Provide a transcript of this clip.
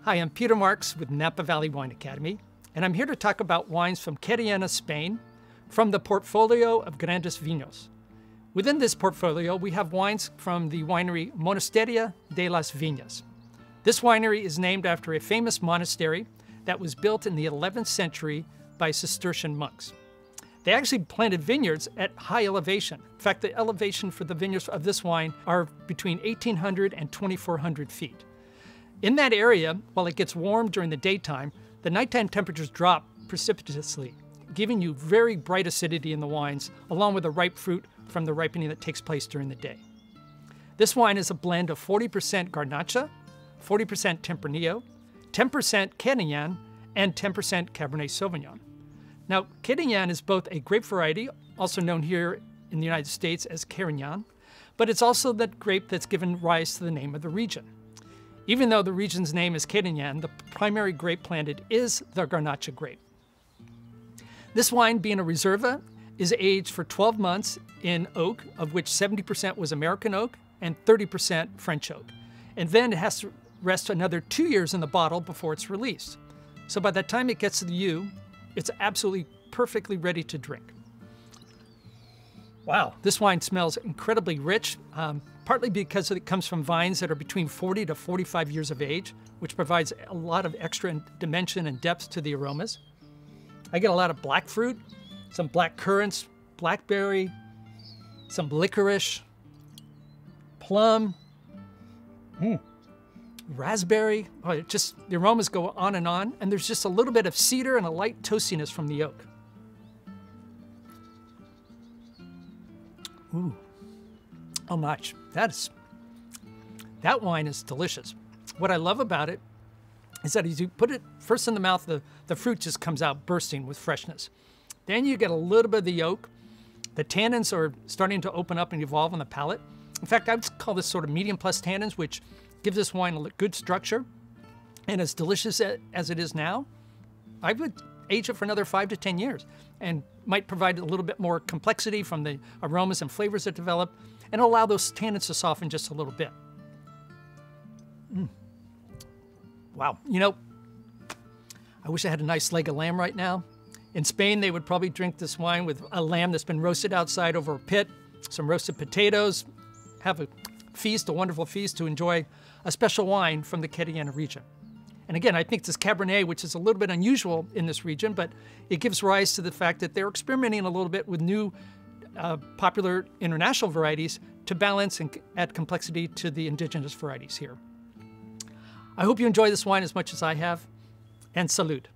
Hi, I'm Peter Marks with Napa Valley Wine Academy, and I'm here to talk about wines from Querellana, Spain, from the portfolio of Grandes Vinos. Within this portfolio, we have wines from the winery Monasterio de las Viñas. This winery is named after a famous monastery that was built in the 11th century by Cistercian monks. They actually planted vineyards at high elevation. In fact, the elevation for the vineyards of this wine are between 1,800 and 2,400 feet. In that area, while it gets warm during the daytime, the nighttime temperatures drop precipitously, giving you very bright acidity in the wines, along with the ripe fruit from the ripening that takes place during the day. This wine is a blend of 40% Garnacha, 40% Tempranillo, 10% Querellana, and 10% Cabernet Sauvignon. Now, Querellana is both a grape variety, also known here in the United States as Carignan, but it's also the grape that's given rise to the name of the region. Even though the region's name is Querellana, the primary grape planted is the Garnacha grape. This wine, being a Reserva, is aged for 12 months in oak, of which 70% was American oak and 30% French oak. And then it has to rest another 2 years in the bottle before it's released. So by the time it gets to you, it's absolutely perfectly ready to drink. Wow, this wine smells incredibly rich, partly because it comes from vines that are between 40 to 45 years of age, which provides a lot of extra dimension and depth to the aromas. I get a lot of black fruit, some black currants, blackberry, some licorice, plum, raspberry. Oh, the aromas go on, and there's just a little bit of cedar and a light toastiness from the oak. Ooh, how much? That wine is delicious. What I love about it is that as you put it first in the mouth, the fruit just comes out bursting with freshness. Then you get a little bit of the oak. The tannins are starting to open up and evolve on the palate. In fact, I would call this sort of medium plus tannins, which gives this wine a good structure. And as delicious as it is now, I would age it for another 5 to 10 years and might provide a little bit more complexity from the aromas and flavors that develop and allow those tannins to soften just a little bit. Wow, I wish I had a nice leg of lamb right now. In Spain, they would probably drink this wine with a lamb that's been roasted outside over a pit, some roasted potatoes, have a feast, a wonderful feast to enjoy a special wine from the Querellana region. And again, I think this Cabernet, which is a little bit unusual in this region, but it gives rise to the fact that they're experimenting a little bit with new popular international varieties to balance and add complexity to the indigenous varieties here. I hope you enjoy this wine as much as I have, and salud.